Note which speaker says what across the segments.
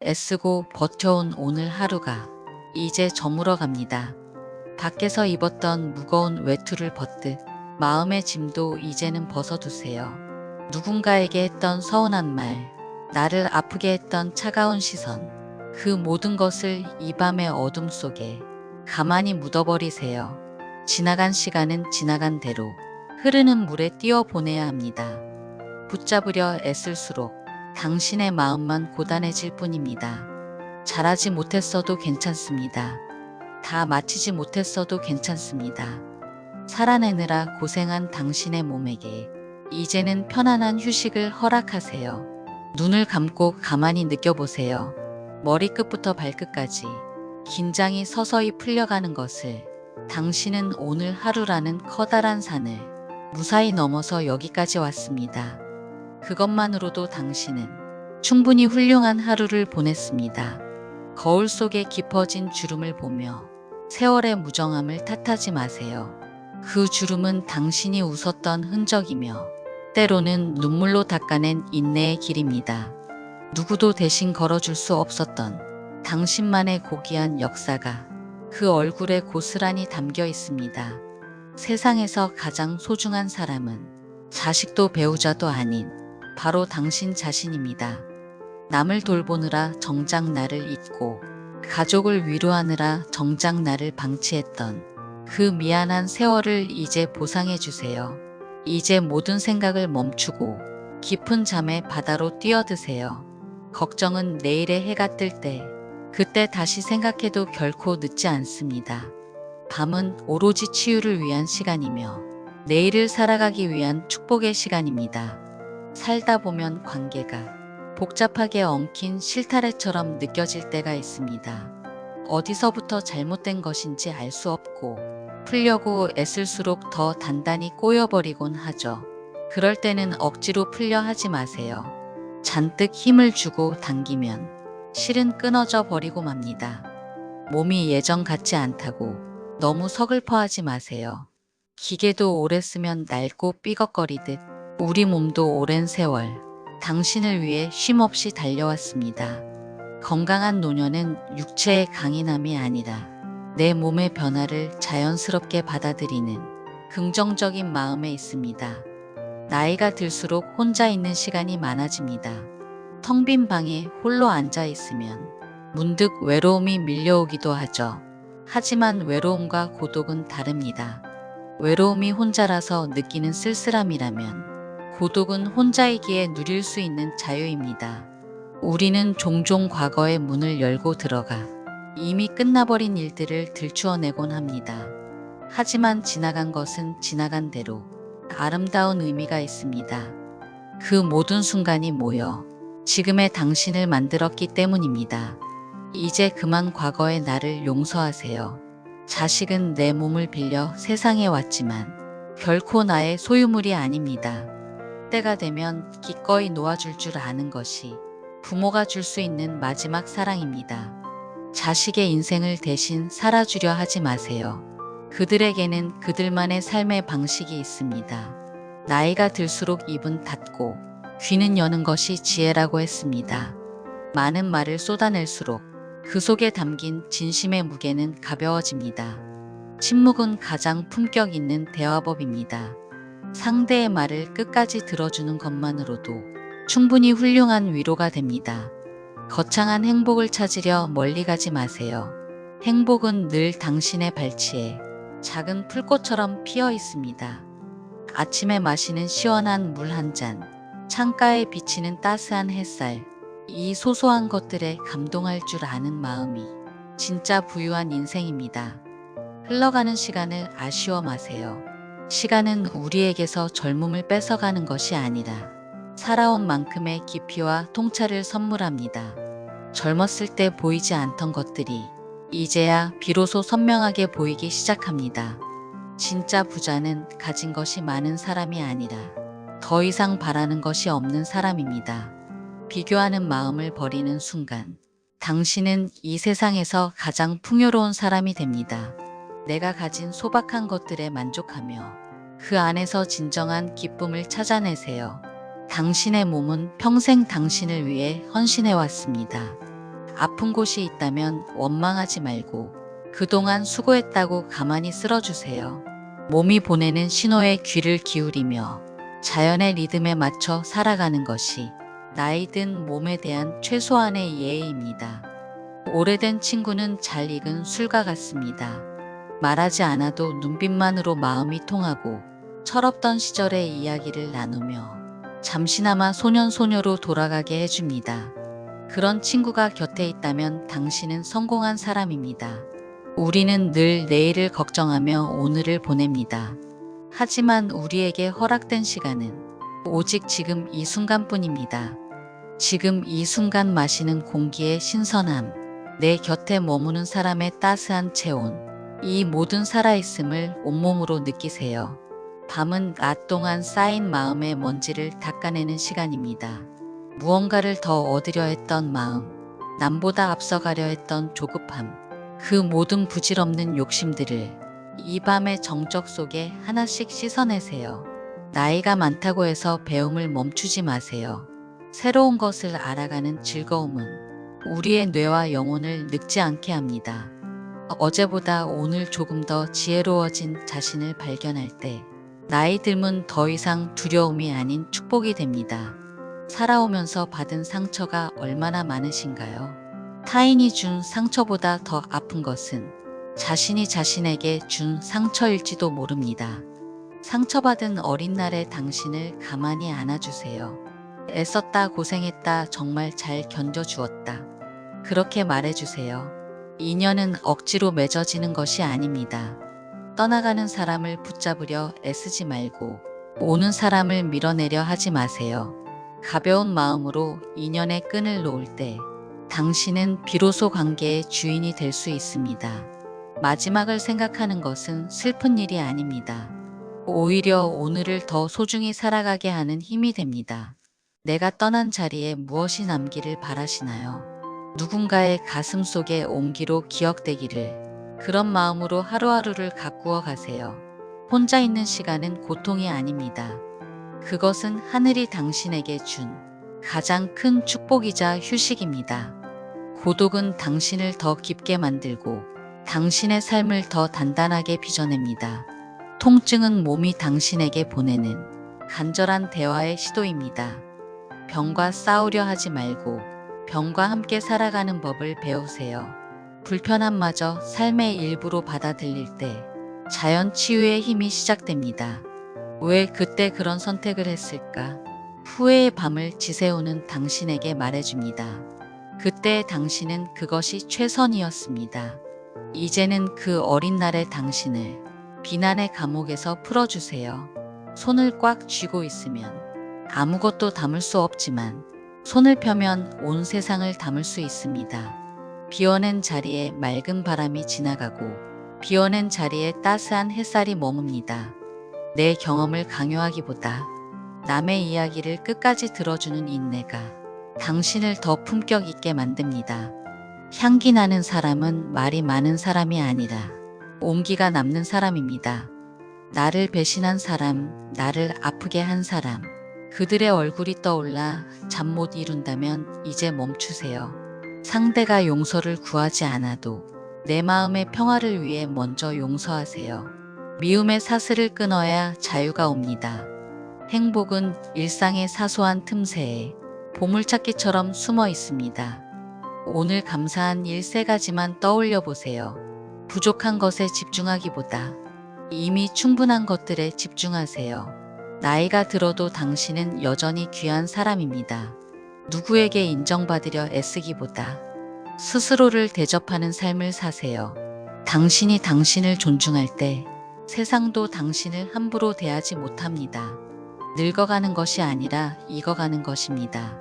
Speaker 1: 애쓰고 버텨온 오늘 하루가 이제 저물어 갑니다. 밖에서 입었던 무거운 외투를 벗듯 마음의 짐도 이제는 벗어두세요. 누군가에게 했던 서운한 말, 나를 아프게 했던 차가운 시선, 그 모든 것을 이 밤의 어둠 속에 가만히 묻어버리세요. 지나간 시간은 지나간 대로 흐르는 물에 띄워 보내야 합니다. 붙잡으려 애쓸수록 당신의 마음만 고단해질 뿐입니다. 잘하지 못했어도 괜찮습니다. 다 마치지 못했어도 괜찮습니다. 살아내느라 고생한 당신의 몸에게 이제는 편안한 휴식을 허락하세요. 눈을 감고 가만히 느껴보세요. 머리끝부터 발끝까지 긴장이 서서히 풀려가는 것을. 당신은 오늘 하루라는 커다란 산을 무사히 넘어서 여기까지 왔습니다. 그것만으로도 당신은 충분히 훌륭한 하루를 보냈습니다. 거울 속에 깊어진 주름을 보며 세월의 무정함을 탓하지 마세요. 그 주름은 당신이 웃었던 흔적이며 때로는 눈물로 닦아낸 인내의 길입니다. 누구도 대신 걸어줄 수 없었던 당신만의 고귀한 역사가 그 얼굴에 고스란히 담겨 있습니다. 세상에서 가장 소중한 사람은 자식도 배우자도 아닌 바로 당신 자신입니다. 남을 돌보느라 정작 나를 잊고 가족을 위로하느라 정작 나를 방치했던 그 미안한 세월을 이제 보상해 주세요. 이제 모든 생각을 멈추고 깊은 잠에 바다로 뛰어드세요. 걱정은 내일의 해가 뜰 때, 그때 다시 생각해도 결코 늦지 않습니다. 밤은 오로지 치유를 위한 시간이며 내일을 살아가기 위한 축복의 시간입니다. 살다 보면 관계가 복잡하게 엉킨 실타래처럼 느껴질 때가 있습니다. 어디서부터 잘못된 것인지 알 수 없고 풀려고 애쓸수록 더 단단히 꼬여버리곤 하죠. 그럴 때는 억지로 풀려 하지 마세요. 잔뜩 힘을 주고 당기면 실은 끊어져 버리고 맙니다. 몸이 예전 같지 않다고 너무 서글퍼하지 마세요. 기계도 오래 쓰면 낡고 삐걱거리듯 우리 몸도 오랜 세월 당신을 위해 쉼없이 달려왔습니다. 건강한 노년은 육체의 강인함이 아니라 내 몸의 변화를 자연스럽게 받아들이는 긍정적인 마음에 있습니다. 나이가 들수록 혼자 있는 시간이 많아집니다. 텅 빈 방에 홀로 앉아 있으면 문득 외로움이 밀려오기도 하죠. 하지만 외로움과 고독은 다릅니다. 외로움이 혼자라서 느끼는 쓸쓸함이라면 고독은 혼자이기에 누릴 수 있는 자유입니다. 우리는 종종 과거의 문을 열고 들어가 이미 끝나버린 일들을 들추어내곤 합니다. 하지만 지나간 것은 지나간 대로 아름다운 의미가 있습니다. 그 모든 순간이 모여 지금의 당신을 만들었기 때문입니다. 이제 그만 과거의 나를 용서하세요. 자식은 내 몸을 빌려 세상에 왔지만 결코 나의 소유물이 아닙니다. 때가 되면 기꺼이 놓아줄 줄 아는 것이 부모가 줄 수 있는 마지막 사랑입니다. 자식의 인생을 대신 살아주려 하지 마세요. 그들에게는 그들만의 삶의 방식이 있습니다. 나이가 들수록 입은 닫고 귀는 여는 것이 지혜라고 했습니다. 많은 말을 쏟아낼수록 그 속에 담긴 진심의 무게는 가벼워집니다. 침묵은 가장 품격 있는 대화법입니다. 상대의 말을 끝까지 들어주는 것만으로도 충분히 훌륭한 위로가 됩니다. 거창한 행복을 찾으려 멀리 가지 마세요. 행복은 늘 당신의 발치에 작은 풀꽃처럼 피어 있습니다. 아침에 마시는 시원한 물 한 잔, 창가에 비치는 따스한 햇살, 이 소소한 것들에 감동할 줄 아는 마음이 진짜 부유한 인생입니다. 흘러가는 시간을 아쉬워 마세요. 시간은 우리에게서 젊음을 뺏어가는 것이 아니라 살아온 만큼의 깊이와 통찰을 선물합니다. 젊었을 때 보이지 않던 것들이 이제야 비로소 선명하게 보이기 시작합니다. 진짜 부자는 가진 것이 많은 사람이 아니라 더 이상 바라는 것이 없는 사람입니다. 비교하는 마음을 버리는 순간 당신은 이 세상에서 가장 풍요로운 사람이 됩니다. 내가 가진 소박한 것들에 만족하며 그 안에서 진정한 기쁨을 찾아내세요. 당신의 몸은 평생 당신을 위해 헌신해 왔습니다. 아픈 곳이 있다면 원망하지 말고 그동안 수고했다고 가만히 쓸어주세요. 몸이 보내는 신호에 귀를 기울이며 자연의 리듬에 맞춰 살아가는 것이 나이 든 몸에 대한 최소한의 예의입니다. 오래된 친구는 잘 익은 술과 같습니다. 말하지 않아도 눈빛만으로 마음이 통하고 철없던 시절의 이야기를 나누며 잠시나마 소년소녀로 돌아가게 해줍니다. 그런 친구가 곁에 있다면 당신은 성공한 사람입니다. 우리는 늘 내일을 걱정하며 오늘을 보냅니다. 하지만 우리에게 허락된 시간은 오직 지금 이 순간뿐입니다. 지금 이 순간 마시는 공기의 신선함, 내 곁에 머무는 사람의 따스한 체온, 이 모든 살아있음을 온몸으로 느끼세요. 밤은 낮 동안 쌓인 마음의 먼지를 닦아내는 시간입니다. 무언가를 더 얻으려 했던 마음, 남보다 앞서가려 했던 조급함, 그 모든 부질없는 욕심들을 이 밤의 정적 속에 하나씩 씻어내세요. 나이가 많다고 해서 배움을 멈추지 마세요. 새로운 것을 알아가는 즐거움은 우리의 뇌와 영혼을 늙지 않게 합니다. 어제보다 오늘 조금 더 지혜로워진 자신을 발견할 때 나이 들면 더 이상 두려움이 아닌 축복이 됩니다. 살아오면서 받은 상처가 얼마나 많으신가요? 타인이 준 상처보다 더 아픈 것은 자신이 자신에게 준 상처일지도 모릅니다. 상처받은 어린 날의 당신을 가만히 안아주세요. 애썼다, 고생했다, 정말 잘 견뎌주었다. 그렇게 말해주세요. 인연은 억지로 맺어지는 것이 아닙니다. 떠나가는 사람을 붙잡으려 애쓰지 말고 오는 사람을 밀어내려 하지 마세요. 가벼운 마음으로 인연의 끈을 놓을 때 당신은 비로소 관계의 주인이 될 수 있습니다. 마지막을 생각하는 것은 슬픈 일이 아닙니다. 오히려 오늘을 더 소중히 살아가게 하는 힘이 됩니다. 내가 떠난 자리에 무엇이 남기를 바라시나요? 누군가의 가슴 속에 온기로 기억되기를, 그런 마음으로 하루하루를 가꾸어 가세요. 혼자 있는 시간은 고통이 아닙니다. 그것은 하늘이 당신에게 준 가장 큰 축복이자 휴식입니다. 고독은 당신을 더 깊게 만들고 당신의 삶을 더 단단하게 빚어냅니다. 통증은 몸이 당신에게 보내는 간절한 대화의 시도입니다. 병과 싸우려 하지 말고 병과 함께 살아가는 법을 배우세요. 불편함마저 삶의 일부로 받아들일 때 자연 치유의 힘이 시작됩니다. 왜 그때 그런 선택을 했을까? 후회의 밤을 지새우는 당신에게 말해줍니다. 그때 당신은 그것이 최선이었습니다. 이제는 그 어린 날의 당신을 비난의 감옥에서 풀어주세요. 손을 꽉 쥐고 있으면 아무것도 담을 수 없지만 손을 펴면 온 세상을 담을 수 있습니다. 비워낸 자리에 맑은 바람이 지나가고 비워낸 자리에 따스한 햇살이 머뭅니다. 내 경험을 강요하기보다 남의 이야기를 끝까지 들어주는 인내가 당신을 더 품격 있게 만듭니다. 향기 나는 사람은 말이 많은 사람이 아니라 온기가 남는 사람입니다. 나를 배신한 사람, 나를 아프게 한 사람, 그들의 얼굴이 떠올라 잠 못 이룬다면 이제 멈추세요. 상대가 용서를 구하지 않아도 내 마음의 평화를 위해 먼저 용서하세요. 미움의 사슬을 끊어야 자유가 옵니다. 행복은 일상의 사소한 틈새에 보물찾기처럼 숨어 있습니다. 오늘 감사한 일 3가지만 떠올려 보세요. 부족한 것에 집중하기보다 이미 충분한 것들에 집중하세요. 나이가 들어도 당신은 여전히 귀한 사람입니다. 누구에게 인정받으려 애쓰기보다 스스로를 대접하는 삶을 사세요. 당신이 당신을 존중할 때 세상도 당신을 함부로 대하지 못합니다. 늙어가는 것이 아니라 익어가는 것입니다.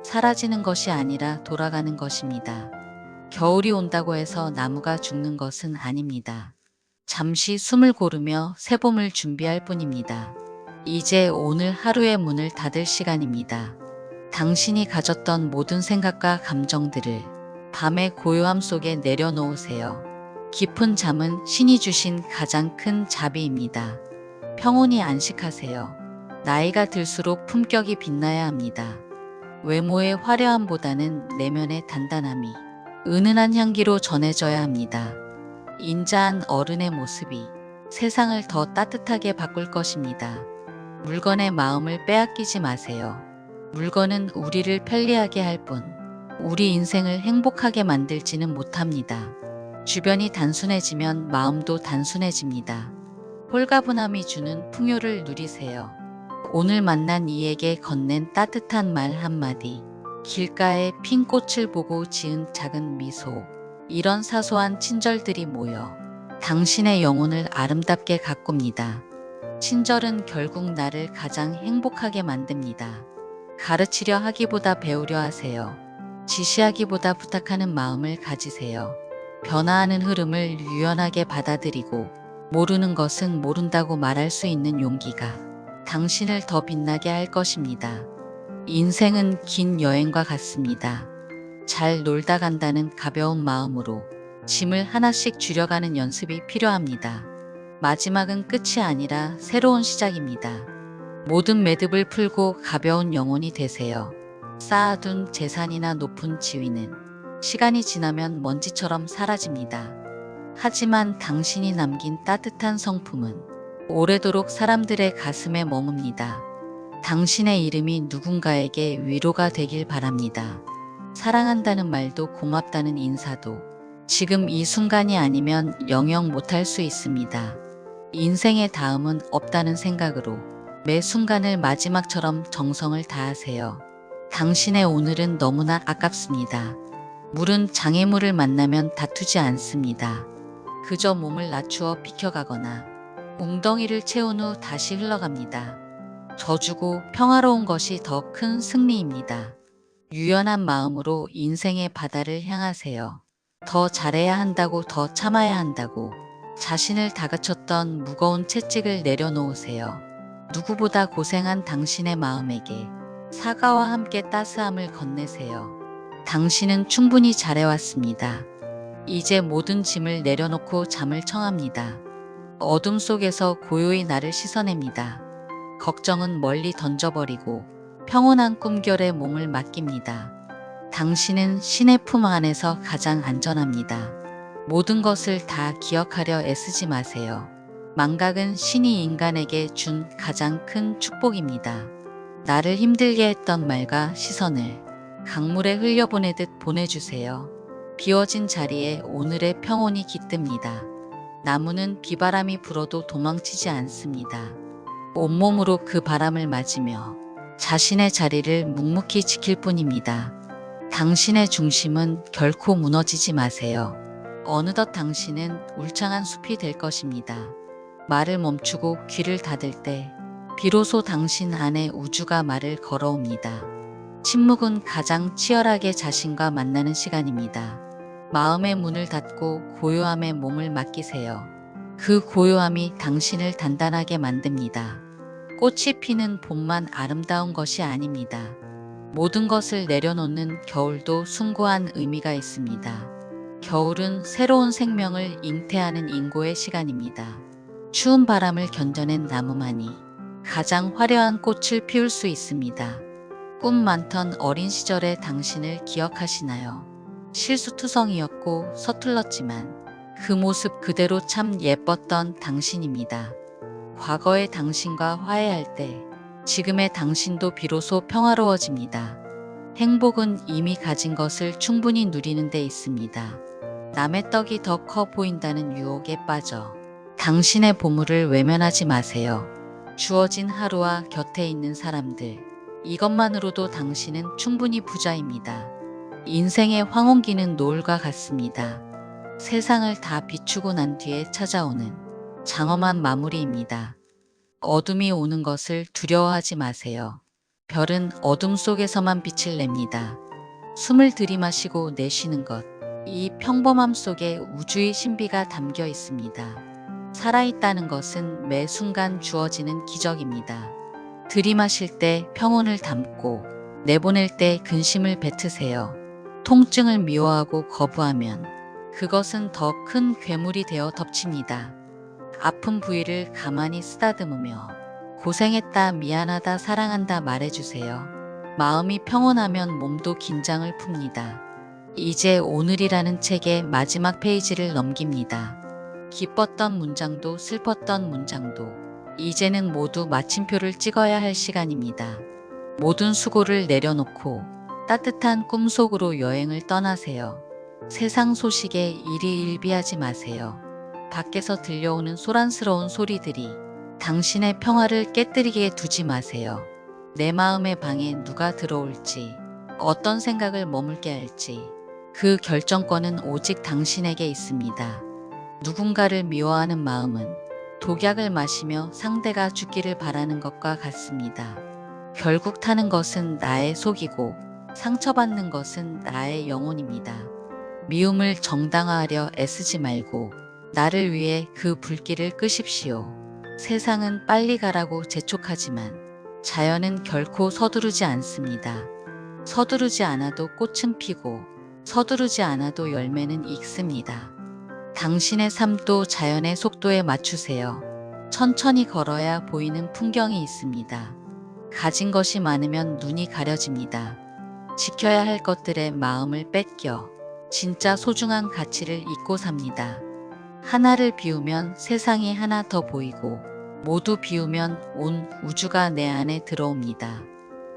Speaker 1: 사라지는 것이 아니라 돌아가는 것입니다. 겨울이 온다고 해서 나무가 죽는 것은 아닙니다. 잠시 숨을 고르며 새봄을 준비할 뿐입니다. 이제 오늘 하루의 문을 닫을 시간입니다. 당신이 가졌던 모든 생각과 감정들을 밤의 고요함 속에 내려놓으세요. 깊은 잠은 신이 주신 가장 큰 자비입니다. 평온히 안식하세요. 나이가 들수록 품격이 빛나야 합니다. 외모의 화려함보다는 내면의 단단함이 은은한 향기로 전해져야 합니다. 인자한 어른의 모습이 세상을 더 따뜻하게 바꿀 것입니다. 물건의 마음을 빼앗기지 마세요. 물건은 우리를 편리하게 할 뿐, 우리 인생을 행복하게 만들지는 못합니다. 주변이 단순해지면 마음도 단순해집니다. 홀가분함이 주는 풍요를 누리세요. 오늘 만난 이에게 건넨 따뜻한 말 한마디, 길가에 핀 꽃을 보고 지은 작은 미소, 이런 사소한 친절들이 모여 당신의 영혼을 아름답게 가꿉니다. 친절은 결국 나를 가장 행복하게 만듭니다. 가르치려 하기보다 배우려 하세요. 지시하기보다 부탁하는 마음을 가지세요. 변화하는 흐름을 유연하게 받아들이고 모르는 것은 모른다고 말할 수 있는 용기가 당신을 더 빛나게 할 것입니다. 인생은 긴 여행과 같습니다. 잘 놀다 간다는 가벼운 마음으로 짐을 하나씩 줄여가는 연습이 필요합니다. 마지막은 끝이 아니라 새로운 시작입니다. 모든 매듭을 풀고 가벼운 영혼이 되세요. 쌓아둔 재산이나 높은 지위는 시간이 지나면 먼지처럼 사라집니다. 하지만 당신이 남긴 따뜻한 성품은 오래도록 사람들의 가슴에 머뭅니다. 당신의 이름이 누군가에게 위로가 되길 바랍니다. 사랑한다는 말도 고맙다는 인사도 지금 이 순간이 아니면 영영 못할 수 있습니다. 인생의 다음은 없다는 생각으로 매 순간을 마지막처럼 정성을 다하세요. 당신의 오늘은 너무나 아깝습니다. 물은 장애물을 만나면 다투지 않습니다. 그저 몸을 낮추어 비켜가거나 웅덩이를 채운 후 다시 흘러갑니다. 져주고 평화로운 것이 더 큰 승리입니다. 유연한 마음으로 인생의 바다를 향하세요. 더 잘해야 한다고 더 참아야 한다고 자신을 다그쳤던 무거운 채찍을 내려놓으세요. 누구보다 고생한 당신의 마음에게 사과와 함께 따스함을 건네세요. 당신은 충분히 잘해왔습니다. 이제 모든 짐을 내려놓고 잠을 청합니다. 어둠 속에서 고요히 나를 씻어냅니다. 걱정은 멀리 던져버리고 평온한 꿈결에 몸을 맡깁니다. 당신은 신의 품 안에서 가장 안전합니다. 모든 것을 다 기억하려 애쓰지 마세요. 망각은 신이 인간에게 준 가장 큰 축복입니다. 나를 힘들게 했던 말과 시선을 강물에 흘려보내듯 보내주세요. 비워진 자리에 오늘의 평온이 깃듭니다. 나무는 비바람이 불어도 도망치지 않습니다. 온몸으로 그 바람을 맞으며 자신의 자리를 묵묵히 지킬 뿐입니다. 당신의 중심은 결코 무너지지 마세요. 어느덧 당신은 울창한 숲이 될 것입니다. 말을 멈추고 귀를 닫을 때 비로소 당신 안에 우주가 말을 걸어옵니다. 침묵은 가장 치열하게 자신과 만나는 시간입니다. 마음의 문을 닫고 고요함에 몸을 맡기세요. 그 고요함이 당신을 단단하게 만듭니다. 꽃이 피는 봄만 아름다운 것이 아닙니다. 모든 것을 내려놓는 겨울도 숭고한 의미가 있습니다. 겨울은 새로운 생명을 잉태하는 인고의 시간입니다. 추운 바람을 견뎌낸 나무만이 가장 화려한 꽃을 피울 수 있습니다. 꿈 많던 어린 시절의 당신을 기억하시나요? 실수투성이었고 서툴렀지만 그 모습 그대로 참 예뻤던 당신입니다. 과거의 당신과 화해할 때 지금의 당신도 비로소 평화로워집니다. 행복은 이미 가진 것을 충분히 누리는 데 있습니다. 남의 떡이 더 커 보인다는 유혹에 빠져 당신의 보물을 외면하지 마세요. 주어진 하루와 곁에 있는 사람들, 이것만으로도 당신은 충분히 부자입니다. 인생의 황혼기는 노을과 같습니다. 세상을 다 비추고 난 뒤에 찾아오는 장엄한 마무리입니다. 어둠이 오는 것을 두려워하지 마세요. 별은 어둠 속에서만 빛을 냅니다. 숨을 들이마시고 내쉬는 것, 이 평범함 속에 우주의 신비가 담겨 있습니다. 살아있다는 것은 매 순간 주어지는 기적입니다. 들이마실 때 평온을 담고 내보낼 때 근심을 뱉으세요. 통증을 미워하고 거부하면 그것은 더 큰 괴물이 되어 덮칩니다. 아픈 부위를 가만히 쓰다듬으며 고생했다, 미안하다, 사랑한다 말해주세요. 마음이 평온하면 몸도 긴장을 풉니다. 이제 오늘이라는 책의 마지막 페이지를 넘깁니다. 기뻤던 문장도 슬펐던 문장도 이제는 모두 마침표를 찍어야 할 시간입니다. 모든 수고를 내려놓고 따뜻한 꿈속으로 여행을 떠나세요. 세상 소식에 일희일비하지 마세요. 밖에서 들려오는 소란스러운 소리들이 당신의 평화를 깨뜨리게 두지 마세요. 내 마음의 방에 누가 들어올지, 어떤 생각을 머물게 할지, 그 결정권은 오직 당신에게 있습니다. 누군가를 미워하는 마음은 독약을 마시며 상대가 죽기를 바라는 것과 같습니다. 결국 타는 것은 나의 속이고 상처받는 것은 나의 영혼입니다. 미움을 정당화하려 애쓰지 말고 나를 위해 그 불길을 끄십시오. 세상은 빨리 가라고 재촉하지만 자연은 결코 서두르지 않습니다. 서두르지 않아도 꽃은 피고 서두르지 않아도 열매는 익습니다. 당신의 삶도 자연의 속도에 맞추세요. 천천히 걸어야 보이는 풍경이 있습니다. 가진 것이 많으면 눈이 가려집니다. 지켜야 할 것들의 마음을 뺏겨 진짜 소중한 가치를 잊고 삽니다. 하나를 비우면 세상이 하나 더 보이고 모두 비우면 온 우주가 내 안에 들어옵니다.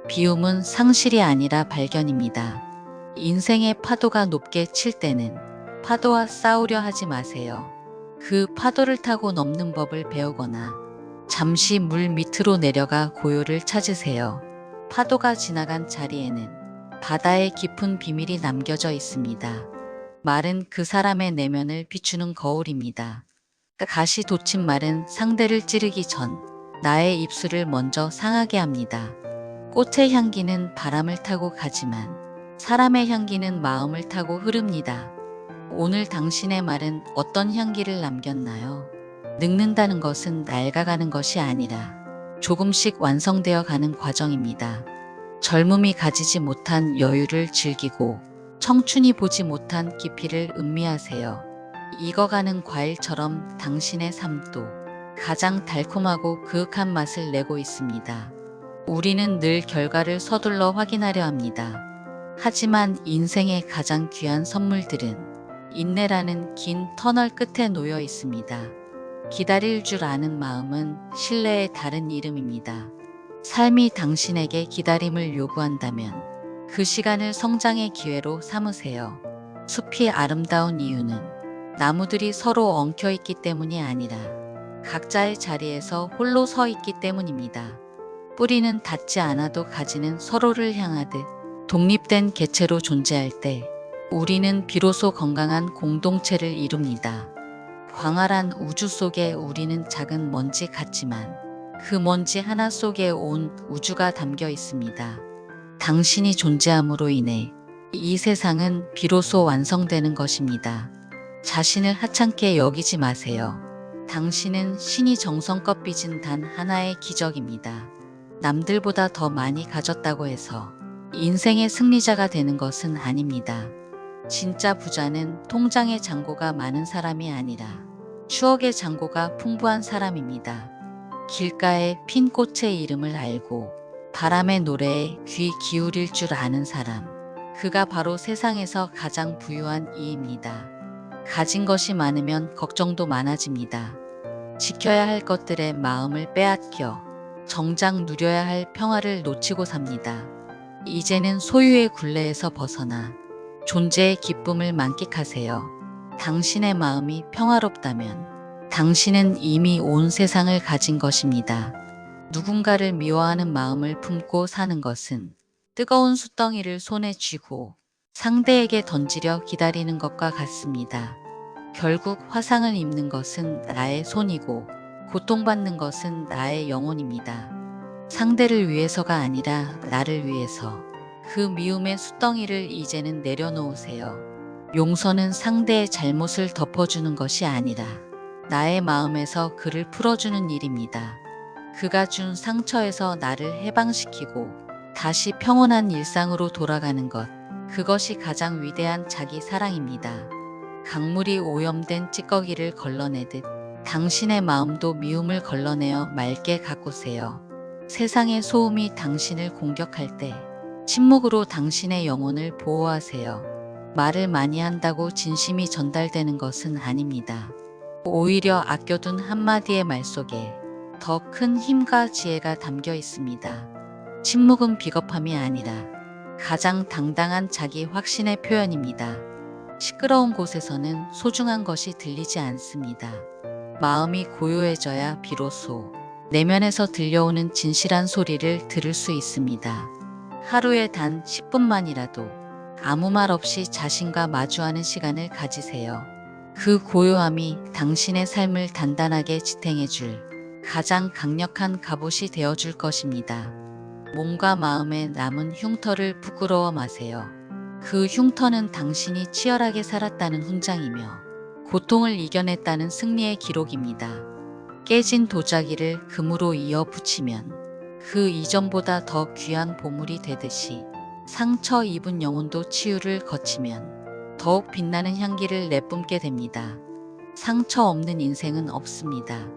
Speaker 1: 비움은 상실이 아니라 발견입니다. 인생의 파도가 높게 칠 때는 파도와 싸우려 하지 마세요. 그 파도를 타고 넘는 법을 배우거나 잠시 물 밑으로 내려가 고요를 찾으세요. 파도가 지나간 자리에는 바다의 깊은 비밀이 남겨져 있습니다. 말은 그 사람의 내면을 비추는 거울입니다. 가시 돋친 말은 상대를 찌르기 전 나의 입술을 먼저 상하게 합니다. 꽃의 향기는 바람을 타고 가지만 사람의 향기는 마음을 타고 흐릅니다. 오늘 당신의 말은 어떤 향기를 남겼나요? 늙는다는 것은 낡아가는 것이 아니라 조금씩 완성되어 가는 과정입니다. 젊음이 가지지 못한 여유를 즐기고 청춘이 보지 못한 깊이를 음미하세요. 익어가는 과일처럼 당신의 삶도 가장 달콤하고 그윽한 맛을 내고 있습니다. 우리는 늘 결과를 서둘러 확인하려 합니다. 하지만 인생의 가장 귀한 선물들은 인내라는 긴 터널 끝에 놓여 있습니다. 기다릴 줄 아는 마음은 신뢰의 다른 이름입니다. 삶이 당신에게 기다림을 요구한다면 그 시간을 성장의 기회로 삼으세요. 숲이 아름다운 이유는 나무들이 서로 엉켜 있기 때문이 아니라 각자의 자리에서 홀로 서 있기 때문입니다. 뿌리는 닿지 않아도 가지는 서로를 향하듯 독립된 개체로 존재할 때 우리는 비로소 건강한 공동체를 이룹니다. 광활한 우주 속에 우리는 작은 먼지 같지만 그 먼지 하나 속에 온 우주가 담겨 있습니다. 당신이 존재함으로 인해 이 세상은 비로소 완성되는 것입니다. 자신을 하찮게 여기지 마세요. 당신은 신이 정성껏 빚은 단 하나의 기적입니다. 남들보다 더 많이 가졌다고 해서 인생의 승리자가 되는 것은 아닙니다. 진짜 부자는 통장의 잔고가 많은 사람이 아니라 추억의 잔고가 풍부한 사람입니다. 길가에 핀 꽃의 이름을 알고 바람의 노래에 귀 기울일 줄 아는 사람. 그가 바로 세상에서 가장 부유한 이입니다. 가진 것이 많으면 걱정도 많아집니다. 지켜야 할 것들의 마음을 빼앗겨 정작 누려야 할 평화를 놓치고 삽니다. 이제는 소유의 굴레에서 벗어나 존재의 기쁨을 만끽하세요. 당신의 마음이 평화롭다면 당신은 이미 온 세상을 가진 것입니다. 누군가를 미워하는 마음을 품고 사는 것은 뜨거운 숯덩이를 손에 쥐고 상대에게 던지려 기다리는 것과 같습니다. 결국 화상을 입는 것은 나의 손이고 고통받는 것은 나의 영혼입니다. 상대를 위해서가 아니라 나를 위해서 그 미움의 숯덩이를 이제는 내려놓으세요. 용서는 상대의 잘못을 덮어주는 것이 아니라 나의 마음에서 그를 풀어주는 일입니다. 그가 준 상처에서 나를 해방시키고 다시 평온한 일상으로 돌아가는 것, 그것이 가장 위대한 자기 사랑입니다. 강물이 오염된 찌꺼기를 걸러내듯 당신의 마음도 미움을 걸러내어 맑게 가꾸세요. 세상의 소음이 당신을 공격할 때 침묵으로 당신의 영혼을 보호하세요. 말을 많이 한다고 진심이 전달되는 것은 아닙니다. 오히려 아껴둔 한마디의 말 속에 더 큰 힘과 지혜가 담겨 있습니다. 침묵은 비겁함이 아니라 가장 당당한 자기 확신의 표현입니다. 시끄러운 곳에서는 소중한 것이 들리지 않습니다. 마음이 고요해져야 비로소 내면에서 들려오는 진실한 소리를 들을 수 있습니다. 하루에 단 10분만이라도 아무 말 없이 자신과 마주하는 시간을 가지세요. 그 고요함이 당신의 삶을 단단하게 지탱해줄 가장 강력한 갑옷이 되어줄 것입니다. 몸과 마음에 남은 흉터를 부끄러워 마세요. 그 흉터는 당신이 치열하게 살았다는 훈장이며 고통을 이겨냈다는 승리의 기록입니다. 깨진 도자기를 금으로 이어 붙이면 그 이전보다 더 귀한 보물이 되듯이 상처 입은 영혼도 치유를 거치면 더욱 빛나는 향기를 내뿜게 됩니다. 상처 없는 인생은 없습니다.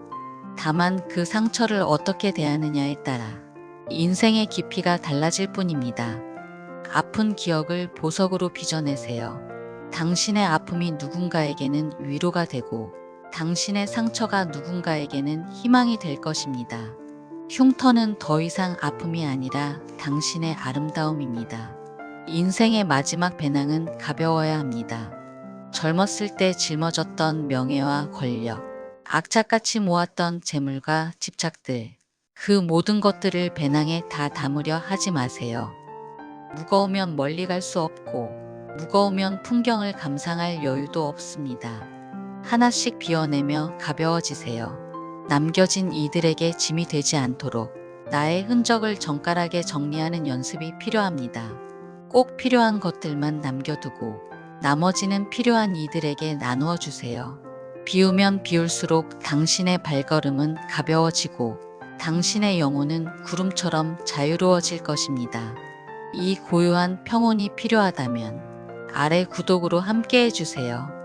Speaker 1: 다만 그 상처를 어떻게 대하느냐에 따라 인생의 깊이가 달라질 뿐입니다. 아픈 기억을 보석으로 빚어내세요. 당신의 아픔이 누군가에게는 위로가 되고 당신의 상처가 누군가에게는 희망이 될 것입니다. 흉터는 더 이상 아픔이 아니라 당신의 아름다움입니다. 인생의 마지막 배낭은 가벼워야 합니다. 젊었을 때 짊어졌던 명예와 권력, 악착같이 모았던 재물과 집착들, 그 모든 것들을 배낭에 다 담으려 하지 마세요. 무거우면 멀리 갈 수 없고 무거우면 풍경을 감상할 여유도 없습니다. 하나씩 비워내며 가벼워지세요. 남겨진 이들에게 짐이 되지 않도록 나의 흔적을 정갈하게 정리하는 연습이 필요합니다. 꼭 필요한 것들만 남겨두고 나머지는 필요한 이들에게 나누어 주세요. 비우면 비울수록 당신의 발걸음은 가벼워지고 당신의 영혼은 구름처럼 자유로워질 것입니다. 이 고요한 평온이 필요하다면 아래 구독으로 함께 해주세요.